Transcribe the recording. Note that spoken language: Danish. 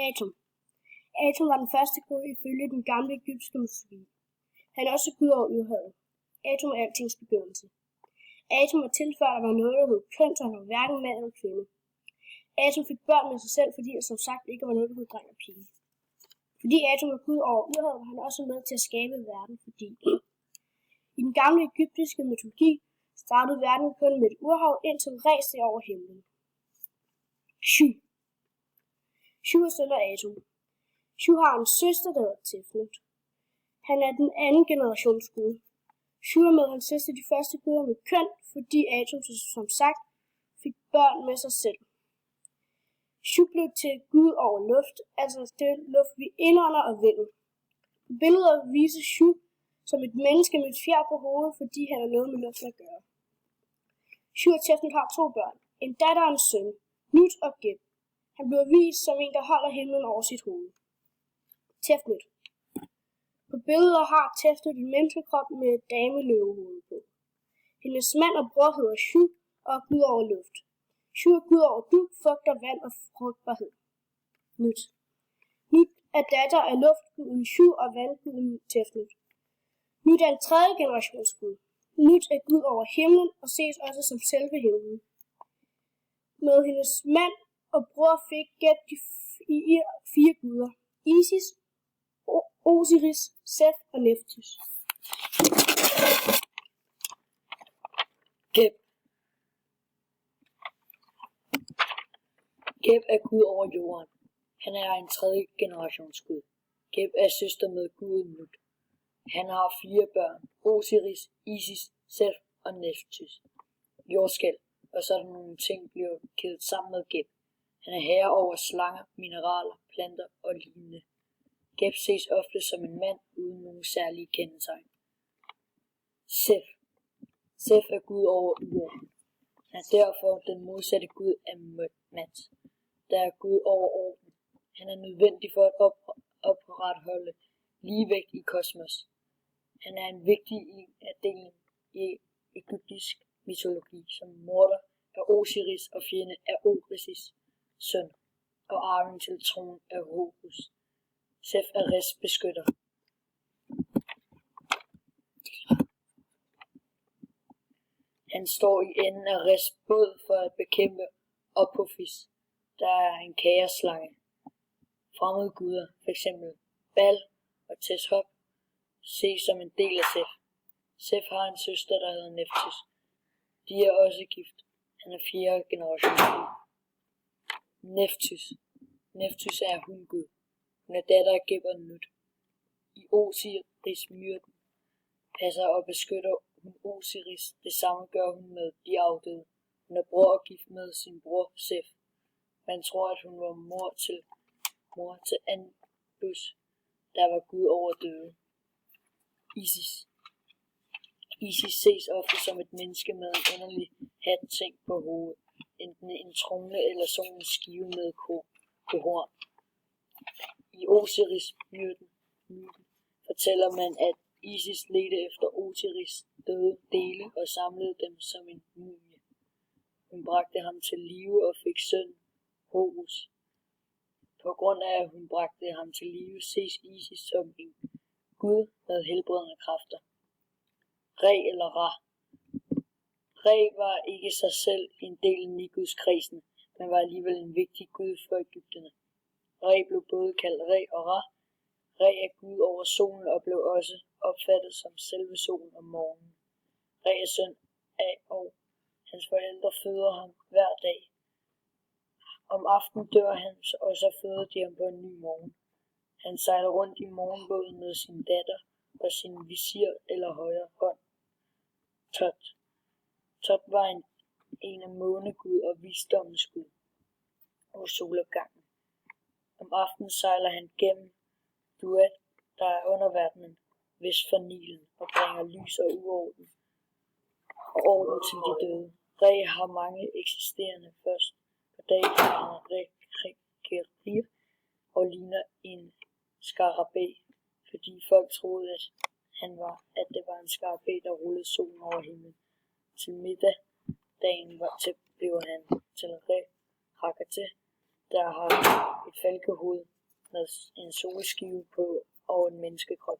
Atom. Atom var den første gud ifølge den gamle egyptiske mytologi. Han er også gud over ydhavet. Atom er altings begyndelse. Atom var til før der var noget, der hed køn, så han var hverken mand eller kvinde. Atom fik børn med sig selv, fordi der som sagt ikke var noget, der hed dreng og pige. Fordi Atom var gud over ydhavet, var han også med til at skabe verden, fordi i den gamle egyptiske mytologi startede verden kun med et urhav, indtil ræste over himlen. Shu. Shu er søn af Atom. Shu har en søster, der hedder Tefnut. Han er den anden generations gud. Shu er med hans søster de første guder med køn, fordi Atom, som sagt, fik børn med sig selv. Shu blev til gud over luft, altså det luft vi indånder og vinden. På billeder viser Shu som et menneske med et fjer på hovedet, fordi han har noget med luften at gøre. Shu og Tefnut har 2 børn, en datter og en søn, Nut og Geb. Han bliver vist som en, der holder himlen over sit hoved. Tefnut. På billeder har Tefnut en menneskekrop med et dameløvehoved på. Hendes mand og bror hedder Shu og er gud over luft. Shu er gud over dug, fugt og vand og frugtbarhed. Nut. Nut er datter af luftguden Shu og vandguden Tefnut. Nut er en 3. generations gud. Nut er gud over himlen og ses også som selve himlen. Med hendes mand og bror fik Geb de 4 guder. Isis, Osiris, Seth og Nephthys. Geb. Geb er gud over jorden. Han er en 3. generations gud. Geb er søster med guden Nut. Han har 4 børn. Osiris, Isis, Seth og Nephthys. Jordskælv, og sådan nogle ting bliver kædet sammen med Geb. Han er herre over slanger, mineraler, planter og lignende. Geb ses ofte som en mand uden nogen særlige kendetegn. Seth. Seth er gud over jorden. Han er derfor den modsatte gud af Mat, der er gud over orden. Han er nødvendig for at opretholde ligevægt i kosmos. Han er en vigtig del i egyptisk mytologi som morder af Osiris og fjende af Osiris' søn og arving til tronen af Horus. Seth er Res beskytter. Han står i enden af Res båd for at bekæmpe Apophis, der er en kaosslange. Fremmede guder, f.eks. Bal og Teshop, ses som en del af Seth. Seth har en søster, der hedder Nephthys. De er også gift. Han er 4. generation gud. Nephthys er hundgud. Hun er datter af Geb og Nut. I Osiris-myrten passer og beskytter hun Osiris. Det samme gør hun med de afdøde. Hun er bror og gift med sin bror Seth. Man tror, at hun var mor til Anubis, der var gud over døde. Isis ses ofte som et menneske med en underlig hat-ting på hovedet, enten en tromle eller sådan en skive med på horn. I Osiris-myten fortæller man, at Isis ledte efter Osiris' døde dele og samlede dem som en mumie. Hun bragte ham til live og fik søn Horus. På grund af, at hun bragte ham til live, ses Isis som en gud med helbredende kræfter. Re eller Ra. Re var ikke sig selv en del af Niguskredsen, men var alligevel en vigtig gud for Egypterne. Re blev både kaldt Re og Ra. Re er gud over solen og blev også opfattet som selve solen om morgenen. Re er søn af og hans forældre føder ham hver dag. Om aftenen dør han, og så føder de ham på en ny morgen. Han sejler rundt i morgenbåden med sin datter og sin visir eller højre hånd. Tot. Tot var en af månegud og visdommens gud og solopgangen. Om aftenen sejler han gennem Duat, der er underverdenen vest for Nilen, og bringer lys og uorden og orden til de døde. Re har mange eksisterende først. På dagen er han Re og ligner en skarabæ, fordi folk troede, at det var en skarabæ, der rullede solen over himlen. Til middag dagen blev han til Re Hakate, der har et falkehoved med en solskive på og en menneskekrop.